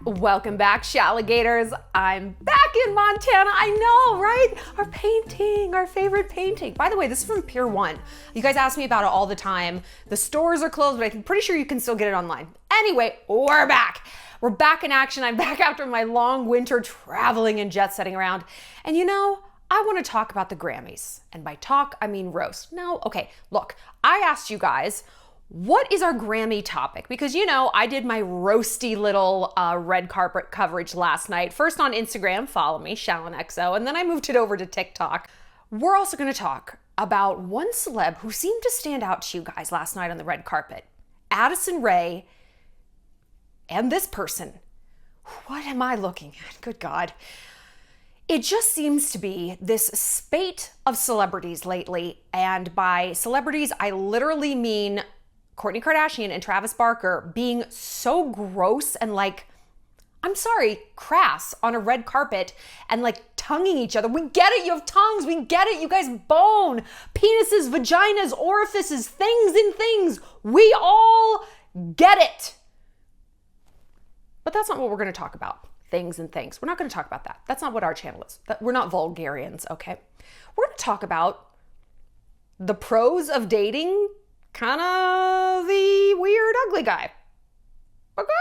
Welcome back, Shalligators. I'm back in Montana. I know, right? Our painting, our favorite painting. By the way, this is from Pier 1. You guys ask me about it all the time. The stores are closed, but I'm pretty sure you can still get it online. Anyway, we're back. We're back in action. I'm back after my long winter traveling and jet setting around. And you know, I want to talk about the Grammys. And by talk, I mean roast. No, okay, look, I asked you guys, what is our Grammy topic? Because you know, I did my roasty little red carpet coverage last night. First on Instagram, follow me, ShallonXO, and then I moved it over to TikTok. We're also gonna talk about one celeb who seemed to stand out to you guys last night on the red carpet. Addison Rae and this person. What am I looking at? Good God. It just seems to be this spate of celebrities lately. And by celebrities, I literally mean Kourtney Kardashian and Travis Barker being so gross and like, I'm sorry, crass on a red carpet and like tonguing each other. We get it, you have tongues, we get it, you guys bone, penises, vaginas, orifices, things and things. We all get it. But that's not what we're gonna talk about, things and things. We're not gonna talk about that. That's not what our channel is. We're not vulgarians, okay? We're gonna talk about the pros of dating kind of the weird ugly guy. Okay?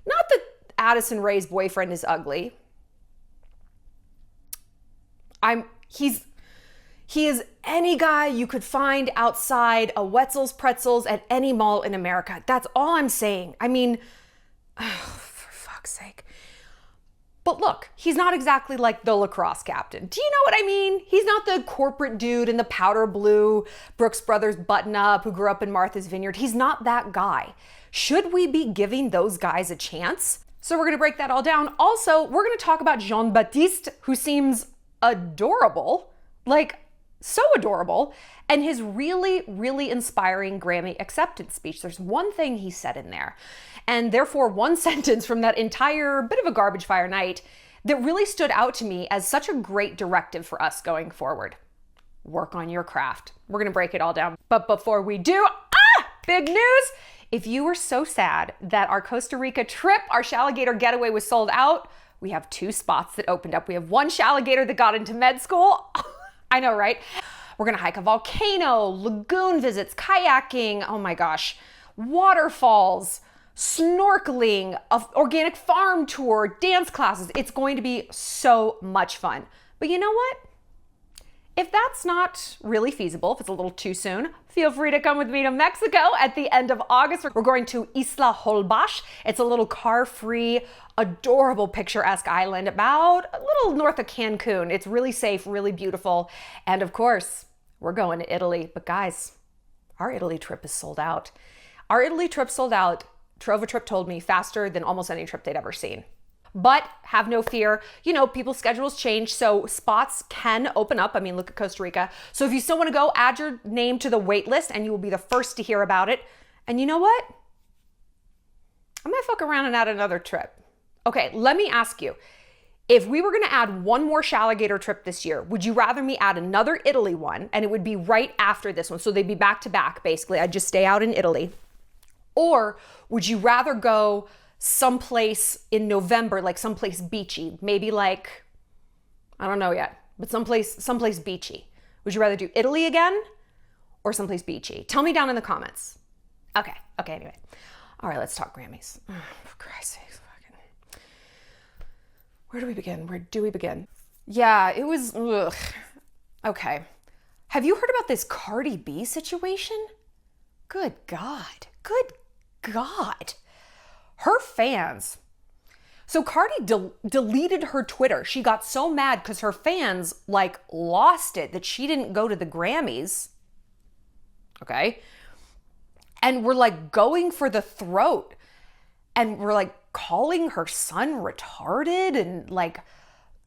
Not that Addison Rae's boyfriend is ugly. He is any guy you could find outside a Wetzel's Pretzels at any mall in America. That's all I'm saying. I mean, for fuck's sake. But look, he's not exactly like the lacrosse captain. Do you know what I mean? He's not the corporate dude in the powder blue Brooks Brothers button up who grew up in Martha's Vineyard. He's not that guy. Should we be giving those guys a chance? So we're gonna break that all down. Also, we're gonna talk about Jon Batiste, who seems adorable, like so adorable, and his really, really inspiring Grammy acceptance speech. There's one thing he said in there, and therefore one sentence from that entire bit of a garbage fire night that really stood out to me as such a great directive for us going forward. Work on your craft. We're gonna break it all down. But before we do, big news! If you were so sad that our Costa Rica trip, our Shalligator getaway was sold out, we have 2 spots that opened up. We have one Shalligator that got into med school. I know, right? We're gonna hike a volcano, lagoon visits, kayaking, oh my gosh, waterfalls, snorkeling, an organic farm tour, dance classes. It's going to be so much fun. But you know what? If that's not really feasible, if it's a little too soon, feel free to come with me to Mexico at the end of August. We're going to Isla Holbox. It's a little car-free, adorable, picturesque island about a little north of Cancun. It's really safe, really beautiful. And of course, we're going to Italy. But guys, our Italy trip is sold out. Our Italy trip sold out. Trova Trip told me faster than almost any trip they'd ever seen. But have no fear, you know, people's schedules change, so spots can open up. I mean, look at Costa Rica. So if you still want to go, add your name to the wait list and you will be the first to hear about it. And you know what? I might fuck around and add another trip. Okay, let me ask you, if we were going to add one more Shalligator trip this year, would you rather me add another Italy one, and it would be right after this one, so they'd be back to back, basically. I'd just stay out in Italy. Or would you rather go someplace in November, like someplace beachy, maybe like, I don't know yet, but someplace beachy? Would you rather do Italy again or someplace beachy? Tell me down in the comments. Okay, anyway. All right, let's talk Grammys. Oh, for Christ's sake, fucking. Where do we begin? Yeah, it was, ugh. Okay. Have you heard about this Cardi B situation? Good God. Her fans. So Cardi deleted her Twitter. She got so mad because her fans like lost it that she didn't go to the Grammys. Okay. And we're like going for the throat. And we're like calling her son retarded and like,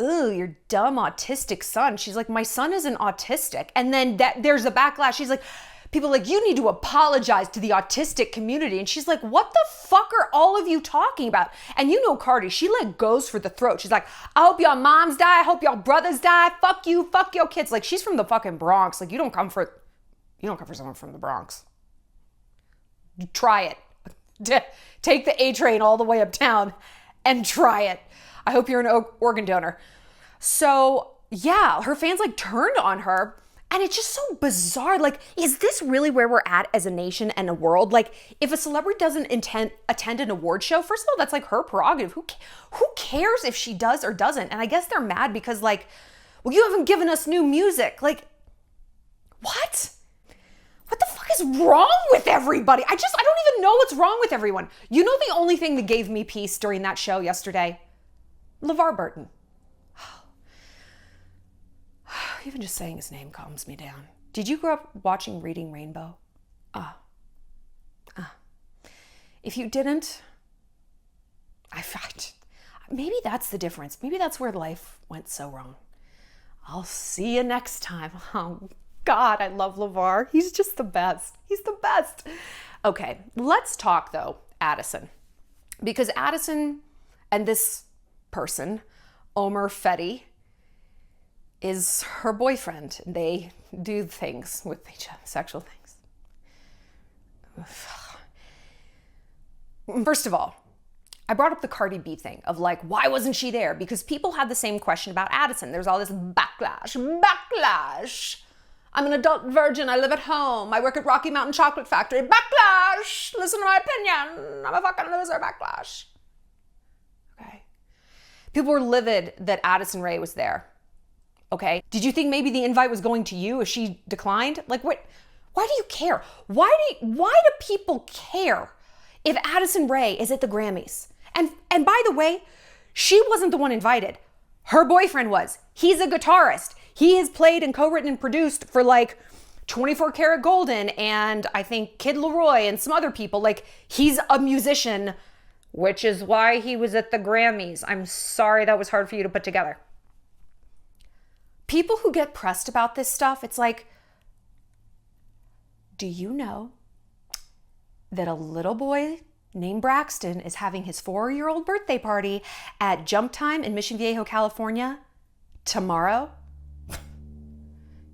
ooh, your dumb autistic son. She's like, my son isn't autistic. And then there's a backlash. She's like, people are like, you need to apologize to the autistic community. And she's like, what the fuck are all of you talking about? And you know Cardi, she like goes for the throat. She's like, I hope y'all moms die. I hope y'all brothers die. Fuck you. Fuck your kids. Like, she's from the fucking Bronx. Like, you don't come for someone from the Bronx. Try it. Take the A train all the way uptown and try it. I hope you're an organ donor. So yeah, her fans like turned on her. And it's just so bizarre. Like, is this really where we're at as a nation and a world? Like, if a celebrity doesn't attend an award show, first of all, that's like her prerogative. Who cares if she does or doesn't? And I guess they're mad because like, well, you haven't given us new music. Like, what? What the fuck is wrong with everybody? I don't even know what's wrong with everyone. You know the only thing that gave me peace during that show yesterday? LeVar Burton. Even just saying his name calms me down. Did you grow up watching Reading Rainbow? If you didn't, maybe that's the difference. Maybe that's where life went so wrong. I'll see you next time. Oh God, I love LeVar. He's just the best. He's the best. Okay, let's talk though, Addison. Because Addison and this person, Omer Fedi, is her boyfriend. They do things with each other, sexual things. First of all, I brought up the Cardi B thing of like, why wasn't she there? Because people had the same question about Addison. There's all this backlash. I'm an adult virgin. I live at home. I work at Rocky Mountain Chocolate Factory. Backlash. Listen to my opinion. I'm a fucking loser. Backlash. Okay. People were livid that Addison Rae was there. Okay. Did you think maybe the invite was going to you if she declined? Like what? Why do you care? Why do people care if Addison Rae is at the Grammys? And by the way, she wasn't the one invited. Her boyfriend was. He's a guitarist. He has played and co-written and produced for like 24 Karat Golden and I think Kid Leroy and some other people. Like he's a musician, which is why he was at the Grammys. I'm sorry that was hard for you to put together. People who get pressed about this stuff, it's like, do you know that a little boy named Braxton is having his 4-year-old birthday party at Jump Time in Mission Viejo, California tomorrow?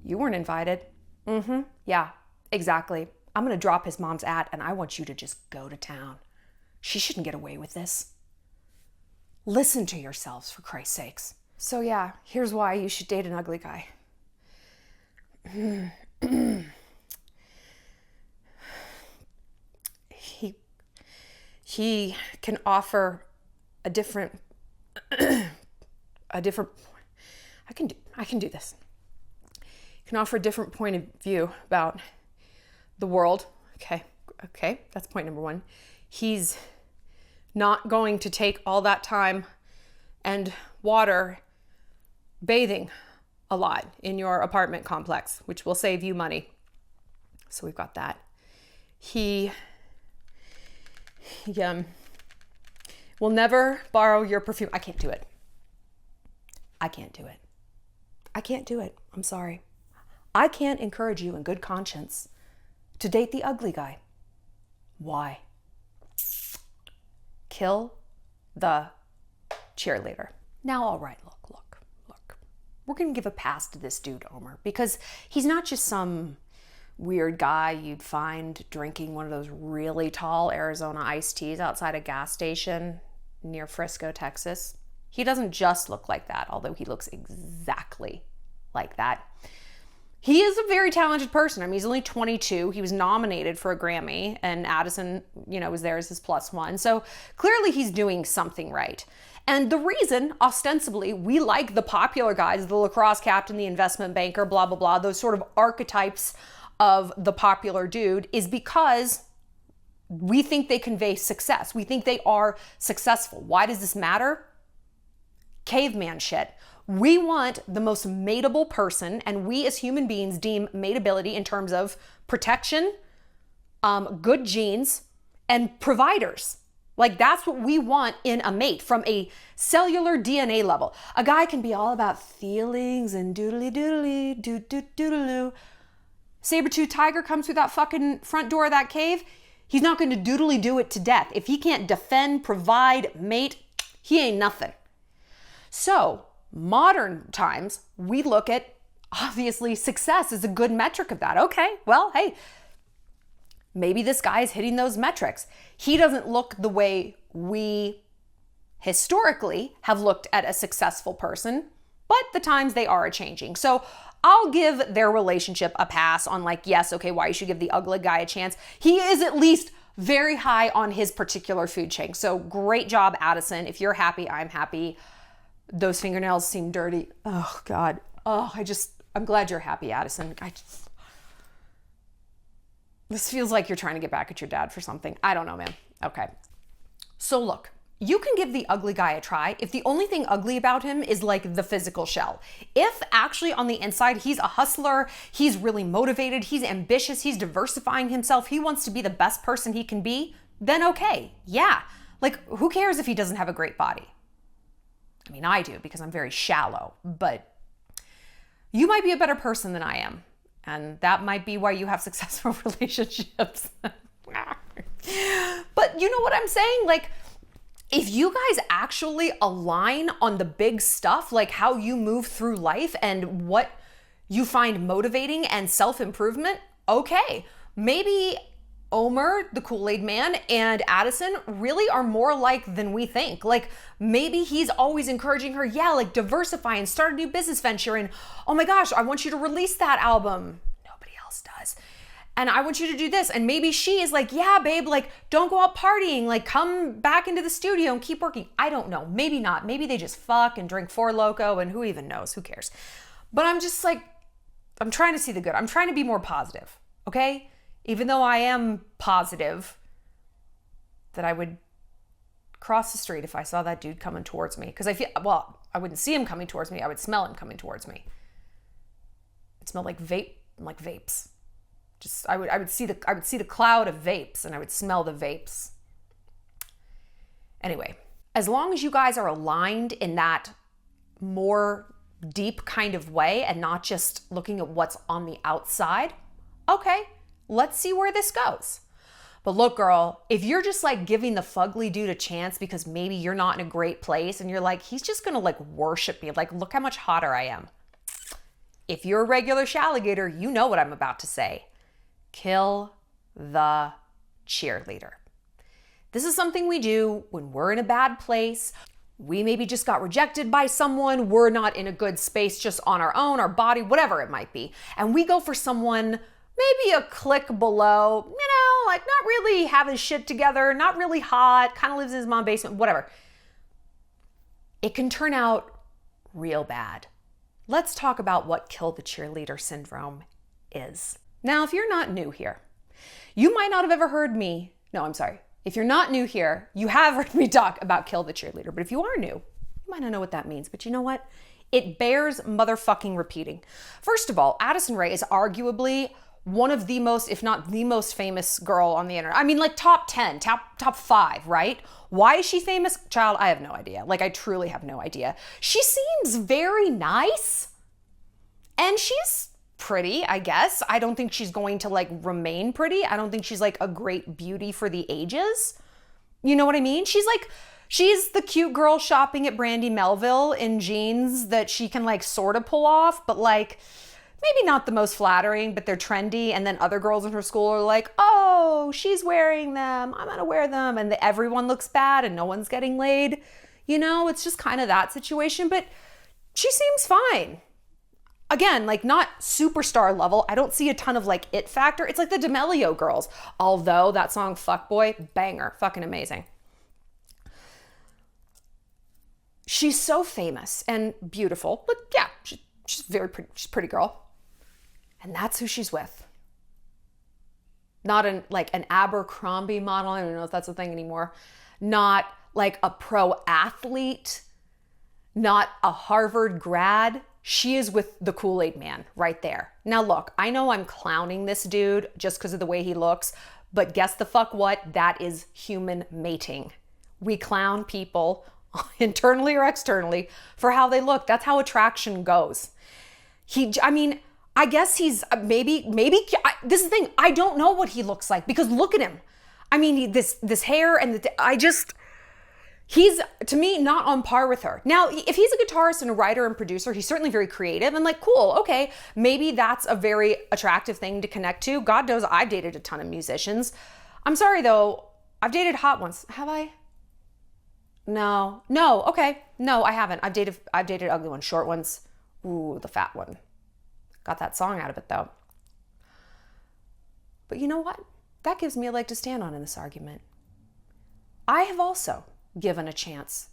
You weren't invited. Yeah, exactly. I'm going to drop his mom's and I want you to just go to town. She shouldn't get away with this. Listen to yourselves, for Christ's sakes. So yeah, here's why you should date an ugly guy. He can offer a different I can do this. He can offer a different point of view about the world. Okay, that's point number one. He's not going to take all that time and water bathing a lot in your apartment complex, which will save you money. So we've got that. He will never borrow your perfume. I can't do it. I'm sorry. I can't encourage you in good conscience to date the ugly guy. Why? Kill the cheerleader. Now, all right, look. We're going to give a pass to this dude, Omer, because he's not just some weird guy you'd find drinking one of those really tall Arizona iced teas outside a gas station near Frisco, Texas. He doesn't just look like that, although he looks exactly like that. He is a very talented person. I mean, he's only 22. He was nominated for a Grammy, and Addison, was there as his plus one. So clearly he's doing something right. And the reason, ostensibly, we like the popular guys, the lacrosse captain, the investment banker, blah, blah, blah, those sort of archetypes of the popular dude, is because we think they convey success. We think they are successful. Why does this matter? Caveman shit. We want the most mateable person, and we as human beings deem mateability in terms of protection, good genes, and providers. Like that's what we want in a mate from a cellular DNA level. A guy can be all about feelings and doodly doo-doo-doodaloo. Saber-toothed tiger comes through that fucking front door of that cave. He's not going to doodly do it to death. If he can't defend, provide, mate, he ain't nothing. So modern times, we look at obviously success as a good metric of that. Okay, well, hey, maybe this guy is hitting those metrics. He doesn't look the way we historically have looked at a successful person, but the times they are changing. So I'll give their relationship a pass on like, yes, okay, why you should give the ugly guy a chance. He is at least very high on his particular food chain. So great job, Addison. If you're happy, I'm happy. Those fingernails seem dirty. Oh God. Oh, I'm glad you're happy, Addison. This feels like you're trying to get back at your dad for something. I don't know, man. Okay. So look, you can give the ugly guy a try if the only thing ugly about him is like the physical shell. If actually on the inside, he's a hustler, he's really motivated, he's ambitious, he's diversifying himself, he wants to be the best person he can be, then okay, yeah. Like, who cares if he doesn't have a great body? I mean, I do because I'm very shallow, but you might be a better person than I am. And that might be why you have successful relationships. But you know what I'm saying? Like, if you guys actually align on the big stuff, like how you move through life and what you find motivating and self-improvement, okay, maybe Omer, the Kool-Aid man, and Addison really are more alike than we think. Like, maybe he's always encouraging her, yeah, like diversify and start a new business venture. And oh my gosh, I want you to release that album. Nobody else does. And I want you to do this. And maybe she is like, yeah, babe, like, don't go out partying. Like, come back into the studio and keep working. I don't know. Maybe not. Maybe they just fuck and drink Four Loko and who even knows? Who cares? But I'm just like, I'm trying to see the good. I'm trying to be more positive, okay? Even though I am positive that I would cross the street if I saw that dude coming towards me. Because I feel, well, I wouldn't see him coming towards me. I would smell him coming towards me. It smelled like vapes. Just I would see the cloud of vapes and I would smell the vapes. Anyway, as long as you guys are aligned in that more deep kind of way and not just looking at what's on the outside, okay, let's see where this goes. But look, girl, if you're just like giving the fugly dude a chance because maybe you're not in a great place and you're like, he's just gonna like worship me, like look how much hotter I am. If you're a regular Alligator, you know what I'm about to say. Kill the cheerleader. This is something we do when we're in a bad place. We maybe just got rejected by someone. We're not in a good space just on our own, our body, whatever it might be. And we go for someone maybe a click below, you know, like not really having shit together, not really hot, kind of lives in his mom's basement, whatever. It can turn out real bad. Let's talk about what kill the cheerleader syndrome is. Now, if you're not new here, you might not have ever heard me. No, I'm sorry. If you're not new here, you have heard me talk about kill the cheerleader. But if you are new, you might not know what that means. But you know what? It bears motherfucking repeating. First of all, Addison Rae is arguably one of the most, if not the most famous girl on the internet. I mean, like top 10, top 5, right? Why is she famous? Child, I have no idea. Like, I truly have no idea. She seems very nice. And she's pretty, I guess. I don't think she's going to like remain pretty. I don't think she's like a great beauty for the ages. You know what I mean? She's the cute girl shopping at Brandy Melville in jeans that she can like sort of pull off, but like maybe not the most flattering, but they're trendy. And then other girls in her school are like, oh, she's wearing them, I'm gonna wear them. And everyone looks bad and no one's getting laid. You know, it's just kind of that situation, but she seems fine. Again, like not superstar level. I don't see a ton of like it factor. It's like the D'Amelio girls. Although that song Fuckboy, banger, fucking amazing. She's so famous and beautiful, but yeah, she's very pretty. She's a pretty girl. And that's who she's with. Not an Abercrombie model. I don't know if that's a thing anymore. Not like a pro athlete. Not a Harvard grad. She is with the Kool-Aid man right there. Now look, I know I'm clowning this dude just because of the way he looks, but guess the fuck what? That is human mating. We clown people internally or externally for how they look. That's how attraction goes. I guess he's maybe, this is the thing. I don't know what he looks like because look at him. I mean, this hair and he's, to me, not on par with her. Now, if he's a guitarist and a writer and producer, he's certainly very creative and like, cool, okay, maybe that's a very attractive thing to connect to. God knows I've dated a ton of musicians. I'm sorry though, I've dated hot ones. Have I? No, okay. No, I haven't. I've dated ugly ones, short ones. Ooh, the fat one. Got that song out of it though. But you know what? That gives me a leg to stand on in this argument. I have also given a chance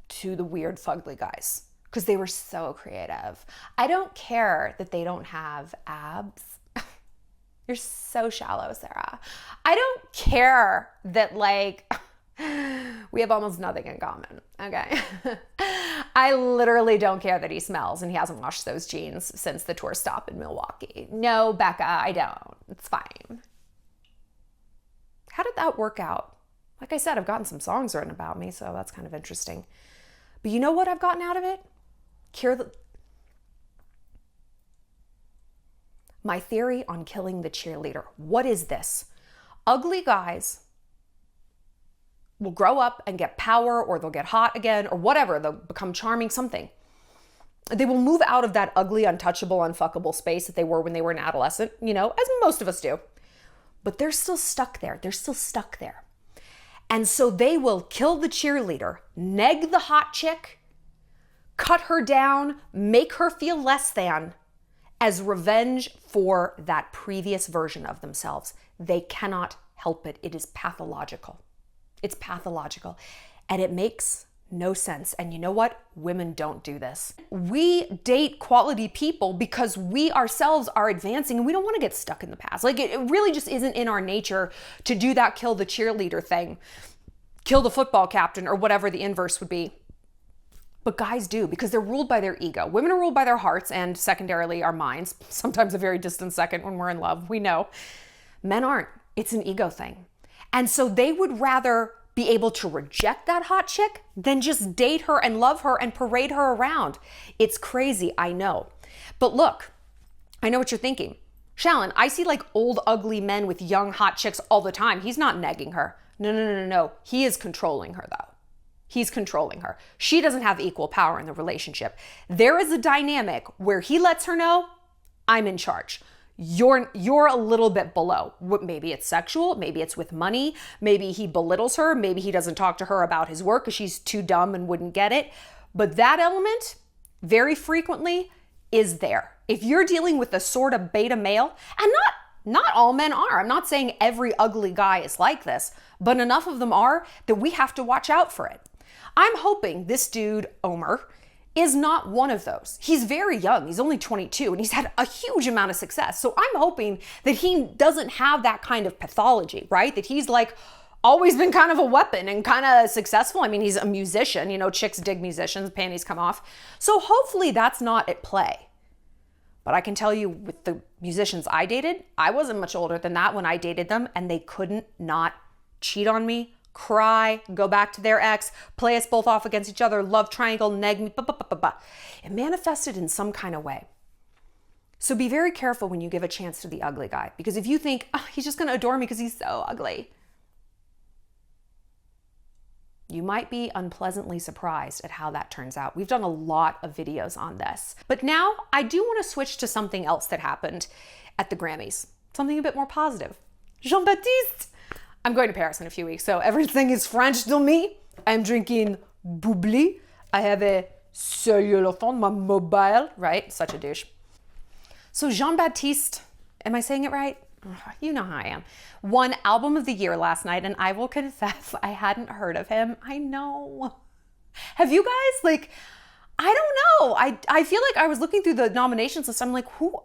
to the weird fugly guys because they were so creative. I don't care that they don't have abs. You're so shallow, Sarah. I don't care that we have almost nothing in common, okay? I literally don't care that he smells and he hasn't washed those jeans since the tour stop in Milwaukee. No, Becca, I don't. It's fine. How did that work out? Like I said, I've gotten some songs written about me, so that's kind of interesting. But you know what I've gotten out of it? My theory on killing the cheerleader. What is this? Ugly guys will grow up and get power, or they'll get hot again, or whatever. They'll become charming, something. They will move out of that ugly, untouchable, unfuckable space that they were when they were an adolescent, as most of us do. But they're still stuck there. And so they will kill the cheerleader, neg the hot chick, cut her down, make her feel less than, as revenge for that previous version of themselves. They cannot help it. It is pathological. It's pathological. And it makes no sense. And you know what? Women don't do this. We date quality people because we ourselves are advancing and we don't want to get stuck in the past. It really just isn't in our nature to do that kill the cheerleader thing, kill the football captain, or whatever the inverse would be. But guys do, because they're ruled by their ego. Women are ruled by their hearts and secondarily our minds, sometimes a very distant second when we're in love, we know. Men aren't. It's an ego thing. And so they would rather be able to reject that hot chick than just date her and love her and parade her around. It's crazy, I know. But look, I know what you're thinking. Shallon, I see old ugly men with young hot chicks all the time. He's not negging her. No. He is controlling her though. He's controlling her. She doesn't have equal power in the relationship. There is a dynamic where he lets her know, I'm in charge. You're a little bit below. Maybe it's sexual, maybe it's with money, maybe he belittles her, maybe he doesn't talk to her about his work because she's too dumb and wouldn't get it. But that element, very frequently, is there. If you're dealing with a sort of beta male, and not all men are. I'm not saying every ugly guy is like this, but enough of them are that we have to watch out for it. I'm hoping this dude, Omer, is not one of those. He's very young. He's only 22 and he's had a huge amount of success. So I'm hoping that he doesn't have that kind of pathology, right? That he's always been kind of a weapon and kind of successful. I mean, he's a musician, chicks dig musicians, panties come off. So hopefully that's not at play. But I can tell you with the musicians I dated, I wasn't much older than that when I dated them and they couldn't not cheat on me, cry, go back to their ex, play us both off against each other, love triangle, neg me, It manifested in some kind of way. So be very careful when you give a chance to the ugly guy, because if you think, he's just gonna adore me because he's so ugly, you might be unpleasantly surprised at how that turns out. We've done a lot of videos on this. But now I do want to switch to something else that happened at the Grammys, something a bit more positive. Jon Batiste! I'm going to Paris in a few weeks, so everything is French to me. I'm drinking bubbly. I have a cellulophone, my mobile, right? Such a douche. So Jon Batiste, am I saying it right? You know how I am. Won Album of the Year last night, and I will confess I hadn't heard of him. I know. Have you guys? I don't know. I feel like I was looking through the nominations list. I'm like, who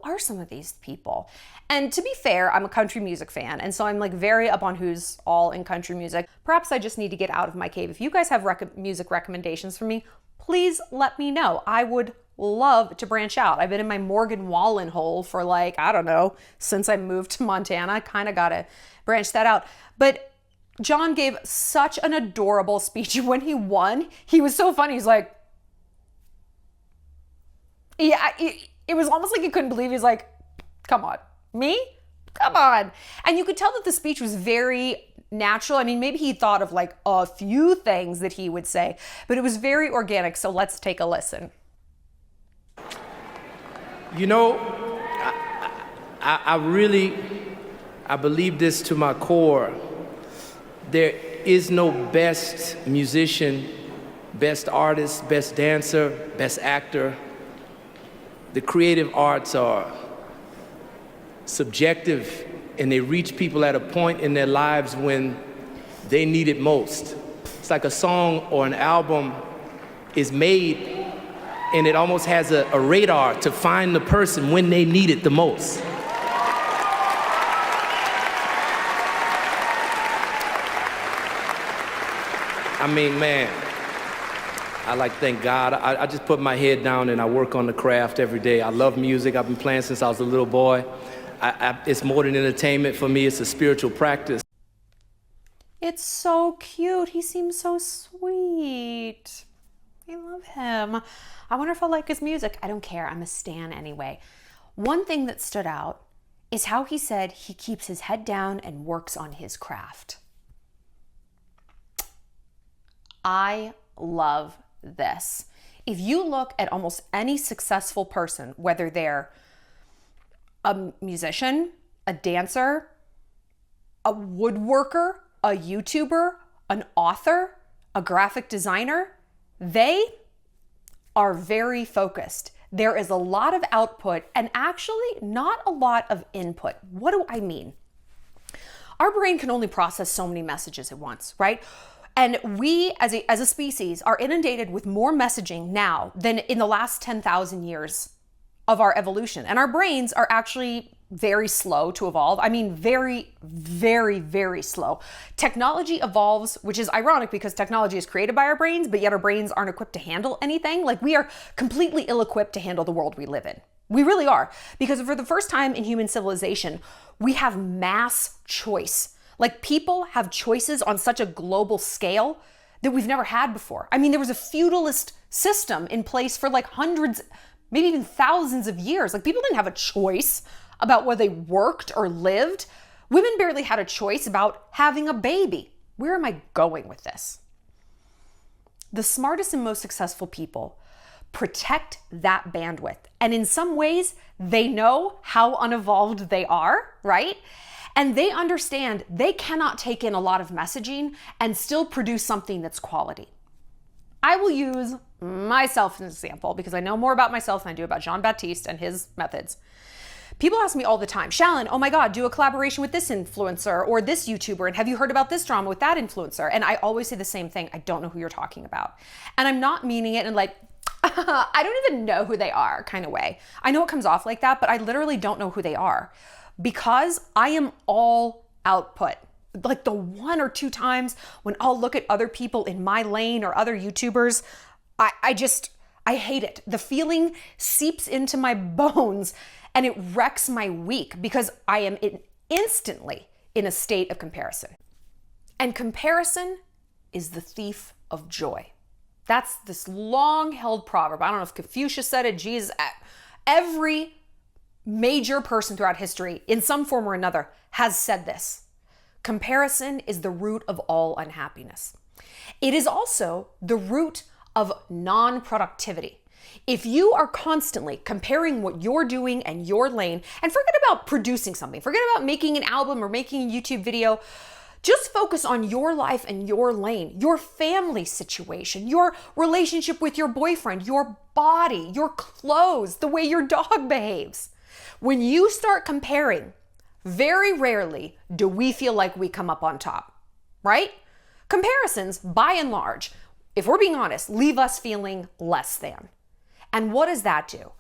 are some of these people? And to be fair, I'm a country music fan, and so I'm very up on who's all in country music. Perhaps I just need to get out of my cave. If you guys have music recommendations for me, please let me know. I would love to branch out. I've been in my Morgan Wallen hole for I don't know, since I moved to Montana. Kind of got to branch that out. But Jon gave such an adorable speech when he won. He was so funny. He's like, yeah, it was almost like he couldn't believe. He's like, come on, me? Come on. And you could tell that the speech was very natural. I mean, maybe he thought of a few things that he would say, but it was very organic. So let's take a listen. I believe this to my core. is no best musician, best artist, best dancer, best actor. The creative arts are subjective, and they reach people at a point in their lives when they need it most. It's like a song or an album is made and it almost has a radar to find the person when they need it the most. I mean, man, I thank God. I just put my head down and I work on the craft every day. I love music. I've been playing since I was a little boy. It's more than entertainment for me. It's a spiritual practice. It's so cute. He seems so sweet. I love him. I wonder if I'll like his music. I don't care. I'm a stan anyway. One thing that stood out is how he said he keeps his head down and works on his craft. I love this. If you look at almost any successful person, whether they're a musician, a dancer, a woodworker, a YouTuber, an author, a graphic designer, they are very focused. There is a lot of output and actually not a lot of input. What do I mean? Our brain can only process so many messages at once, right? And we as a species are inundated with more messaging now than in the last 10,000 years of our evolution. And our brains are actually very slow to evolve. I mean, very, very, very slow. Technology evolves, which is ironic because technology is created by our brains, but yet our brains aren't equipped to handle anything. Like, we are completely ill-equipped to handle the world we live in. We really are. Because for the first time in human civilization, we have mass choice. Like, people have choices on such a global scale that we've never had before. I mean, there was a feudalist system in place for like hundreds, maybe even thousands of years. Like, people didn't have a choice about whether they worked or lived. Women barely had a choice about having a baby. Where am I going with this? The smartest and most successful people protect that bandwidth. And in some ways, they know how unevolved they are, right? And they understand they cannot take in a lot of messaging and still produce something that's quality. I will use myself as an example because I know more about myself than I do about Jon Batiste and his methods. People ask me all the time, Shallon, oh my God, do a collaboration with this influencer or this YouTuber, and have you heard about this drama with that influencer? And I always say the same thing, I don't know who you're talking about. And I'm not meaning it in like, I don't even know who they are kind of way. I know it comes off like that, but I literally don't know who they are because I am all output. Like the one or two times when I'll look at other people in my lane or other YouTubers, I hate it. The feeling seeps into my bones and it wrecks my week because I am instantly in a state of comparison. And comparison is the thief of joy. That's this long-held proverb. I don't know if Confucius said it, Jesus, every major person throughout history in some form or another has said this. Comparison is the root of all unhappiness. It is also the root of non-productivity. If you are constantly comparing what you're doing and your lane, and forget about producing something, forget about making an album or making a YouTube video, just focus on your life and your lane, your family situation, your relationship with your boyfriend, your body, your clothes, the way your dog behaves. When you start comparing, very rarely do we feel like we come up on top, right? Comparisons, by and large, if we're being honest, leave us feeling less than. And what does that do?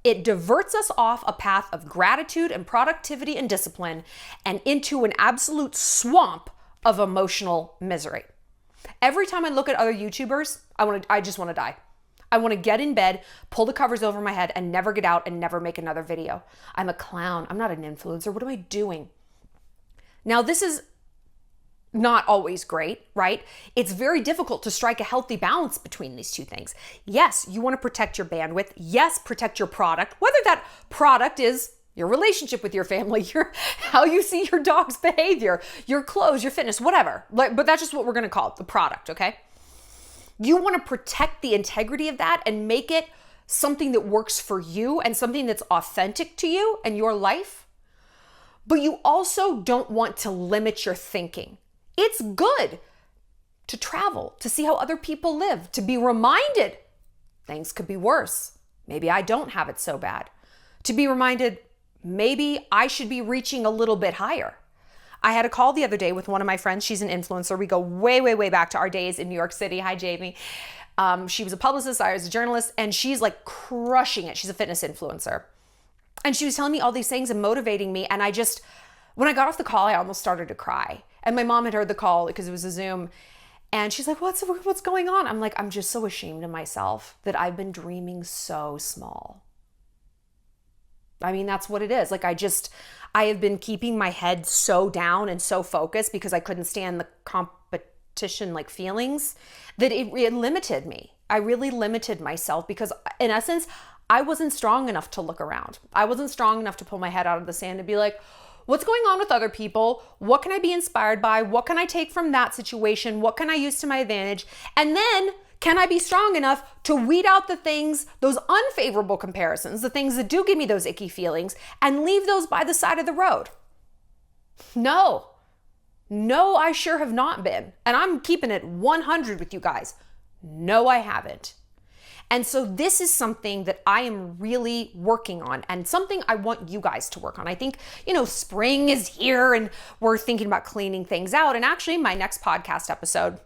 It diverts us off a path of gratitude and productivity and discipline and into an absolute swamp of emotional misery. Every time I look at other YouTubers, I just want to die. I want to get in bed, pull the covers over my head and never get out and never make another video. I'm a clown. I'm not an influencer. What am I doing? Now, this is not always great, right? It's very difficult to strike a healthy balance between these two things. Yes, you want to protect your bandwidth. Yes, protect your product, whether that product is your relationship with your family, how you see your dog's behavior, your clothes, your fitness, whatever. But that's just what we're going to call it, the product, okay? You want to protect the integrity of that and make it something that works for you and something that's authentic to you and your life. But you also don't want to limit your thinking. It's good to travel, to see how other people live, to be reminded things could be worse. Maybe I don't have it so bad. To be reminded, maybe I should be reaching a little bit higher. I had a call the other day with one of my friends. She's an influencer. We go way, way, way back to our days in New York City. Hi, Jamie. She was a publicist, I was a journalist, and she's like crushing it. She's a fitness influencer. And she was telling me all these things and motivating me. And when I got off the call, I almost started to cry. And my mom had heard the call because it was a Zoom. And she's like, what's going on? I'm like, I'm just so ashamed of myself that I've been dreaming so small. I mean, that's what it is. Like, I have been keeping my head so down and so focused because I couldn't stand the competition like feelings that it limited me. I really limited myself because in essence, I wasn't strong enough to look around. I wasn't strong enough to pull my head out of the sand and be like, what's going on with other people? What can I be inspired by? What can I take from that situation? What can I use to my advantage? And then can I be strong enough to weed out the things, those unfavorable comparisons, the things that do give me those icky feelings, and leave those by the side of the road? No, I sure have not been. And I'm keeping it 100 with you guys. No, I haven't. And so this is something that I am really working on and something I want you guys to work on. I think, spring is here and we're thinking about cleaning things out. And actually my next podcast episode,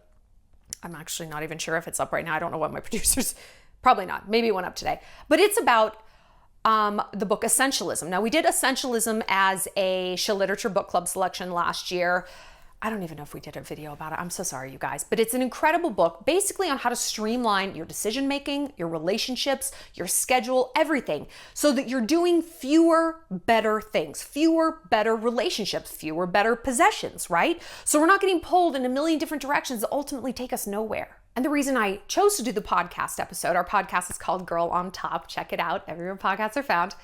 I'm actually not even sure if it's up right now. I don't know what my producers, probably not. Maybe it went up today. But it's about the book Essentialism. Now, we did Essentialism as a Shallon Literature Book Club selection last year. I don't even know if we did a video about it. I'm so sorry, you guys. But it's an incredible book basically on how to streamline your decision-making, your relationships, your schedule, everything, so that you're doing fewer, better things, fewer, better relationships, fewer, better possessions, right? So we're not getting pulled in a million different directions that ultimately take us nowhere. And the reason I chose to do the podcast episode, our podcast is called Girl on Top. Check it out. Everywhere podcasts are found.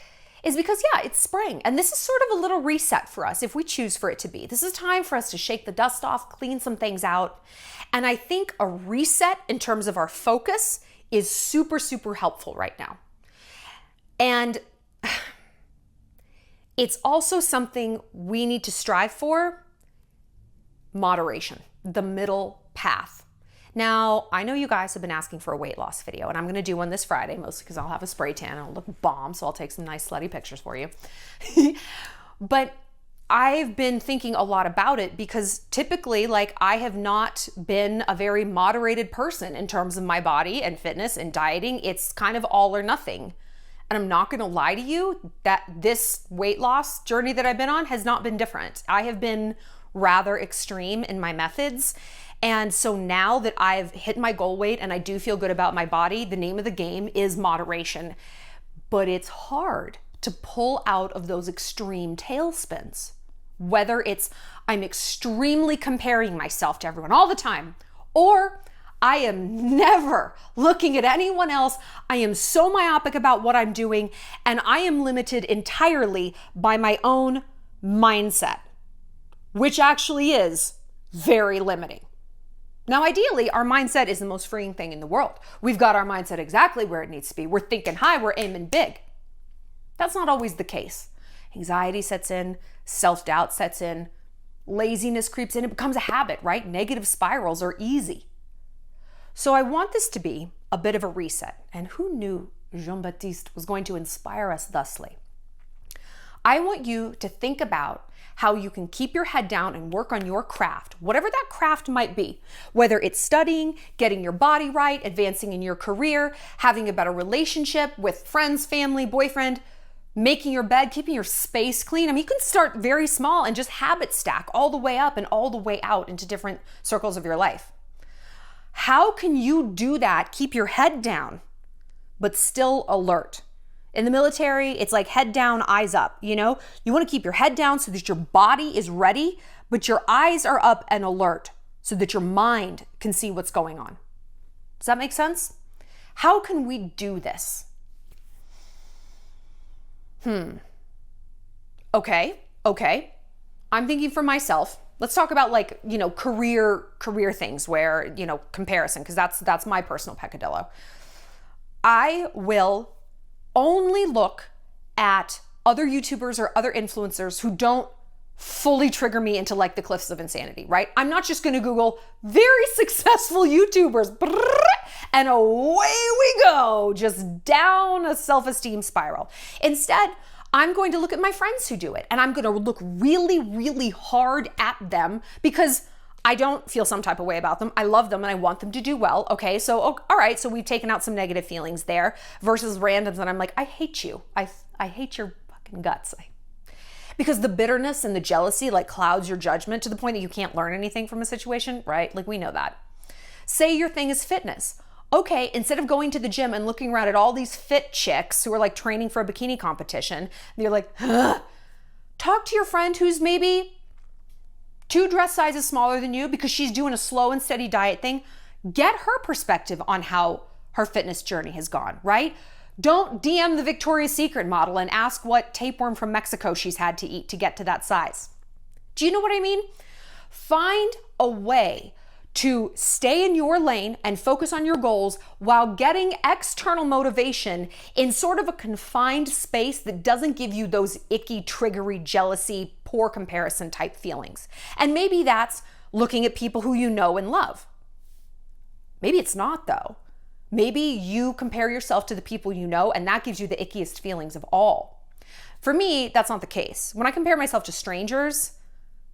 Is because, it's spring. And this is sort of a little reset for us if we choose for it to be. This is time for us to shake the dust off, clean some things out. And I think a reset in terms of our focus is super, super helpful right now. And it's also something we need to strive for: moderation, the middle path. Now, I know you guys have been asking for a weight loss video, and I'm going to do one this Friday, mostly because I'll have a spray tan and I'll look bomb, so I'll take some nice slutty pictures for you. But I've been thinking a lot about it because typically, I have not been a very moderated person in terms of my body and fitness and dieting. It's kind of all or nothing. And I'm not going to lie to you that this weight loss journey that I've been on has not been different. I have been rather extreme in my methods. And so now that I've hit my goal weight and I do feel good about my body, the name of the game is moderation. But it's hard to pull out of those extreme tailspins. Whether it's I'm extremely comparing myself to everyone all the time, or I am never looking at anyone else. I am so myopic about what I'm doing, and I am limited entirely by my own mindset, which actually is very limiting. Now, ideally, our mindset is the most freeing thing in the world. We've got our mindset exactly where it needs to be. We're thinking high, we're aiming big. That's not always the case. Anxiety sets in, self-doubt sets in, laziness creeps in. It becomes a habit, right? Negative spirals are easy. So I want this to be a bit of a reset. And who knew Jon Batiste was going to inspire us thusly? I want you to think about how you can keep your head down and work on your craft, whatever that craft might be, whether it's studying, getting your body right, advancing in your career, having a better relationship with friends, family, boyfriend, making your bed, keeping your space clean. I mean, you can start very small and just habit stack all the way up and all the way out into different circles of your life. How can you do that, keep your head down, but still alert? In the military, it's like head down, eyes up, You want to keep your head down so that your body is ready, but your eyes are up and alert so that your mind can see what's going on. Does that make sense? How can we do this? Okay. I'm thinking for myself. Let's talk about career things where, comparison, because that's my personal peccadillo. I will only look at other YouTubers or other influencers who don't fully trigger me into like the cliffs of insanity, right? I'm not just gonna Google very successful YouTubers and away we go, just down a self-esteem spiral. Instead, I'm going to look at my friends who do it, and I'm gonna look really, really hard at them because I don't feel some type of way about them. I love them and I want them to do well. Okay, so all right, so we've taken out some negative feelings there versus randoms and I'm like, I hate you. I hate your fucking guts. Because the bitterness and the jealousy like clouds your judgment to the point that you can't learn anything from a situation, right? Like we know that. Say your thing is fitness. Okay, instead of going to the gym and looking around at all these fit chicks who are like training for a bikini competition, and you're like, huh? Talk to your friend who's maybe 2 dress sizes smaller than you because she's doing a slow and steady diet thing. Get her perspective on how her fitness journey has gone, right? Don't DM the Victoria's Secret model and ask what tapeworm from Mexico she's had to eat to get to that size. Do you know what I mean? Find a way to stay in your lane and focus on your goals while getting external motivation in sort of a confined space that doesn't give you those icky, triggery, jealousy, poor comparison type feelings. And maybe that's looking at people who you know and love. Maybe it's not though. Maybe you compare yourself to the people you know and that gives you the ickiest feelings of all. For me, that's not the case. When I compare myself to strangers,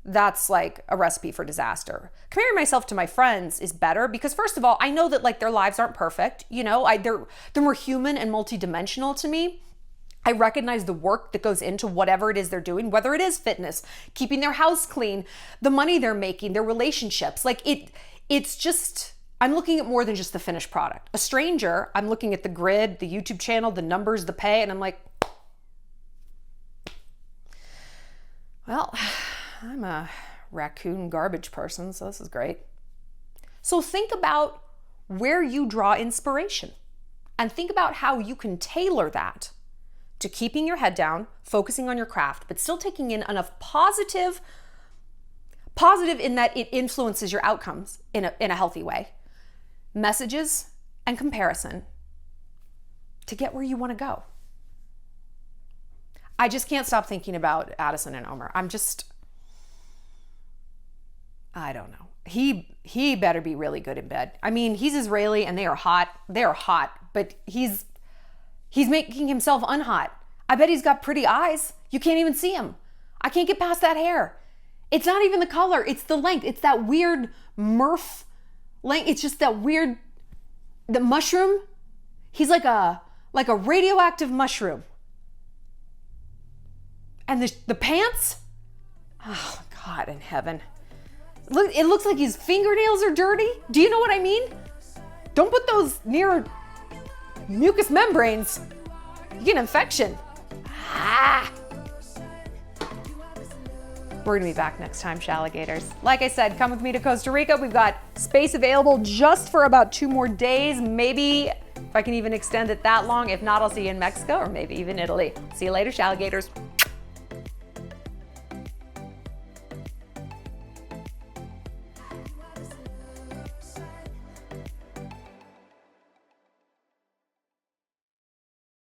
that's like a recipe for disaster. Comparing myself to my friends is better because first of all, I know that like their lives aren't perfect. You know, they're more human and multidimensional to me. I recognize the work that goes into whatever it is they're doing, whether it is fitness, keeping their house clean, the money they're making, their relationships. Like it's just, I'm looking at more than just the finished product. A stranger, I'm looking at the grid, the YouTube channel, the numbers, the pay, and I'm like, well, I'm a raccoon garbage person, so this is great. So think about where you draw inspiration and think about how you can tailor that to keeping your head down, focusing on your craft, but still taking in enough positive in that it influences your outcomes in a healthy way. Messages and comparison to get where you want to go. I just can't stop thinking about Addison and Omer. I don't know. He better be really good in bed. I mean, he's Israeli and they are hot. They are hot, but he's making himself unhot. I bet he's got pretty eyes. You can't even see him. I can't get past that hair. It's not even the color. It's the length. It's that weird Murph length. It's just that weird, the mushroom. He's like a radioactive mushroom. And the pants. Oh God in heaven. Look, it looks like his fingernails are dirty. Do you know what I mean? Don't put those near mucous membranes. You get an infection. We're gonna be back next time, Shalligators. Like I said, come with me to Costa Rica. We've got space available just for about 2 more days. Maybe if I can even extend it that long. If not, I'll see you in Mexico or maybe even Italy. See you later, Shalligators.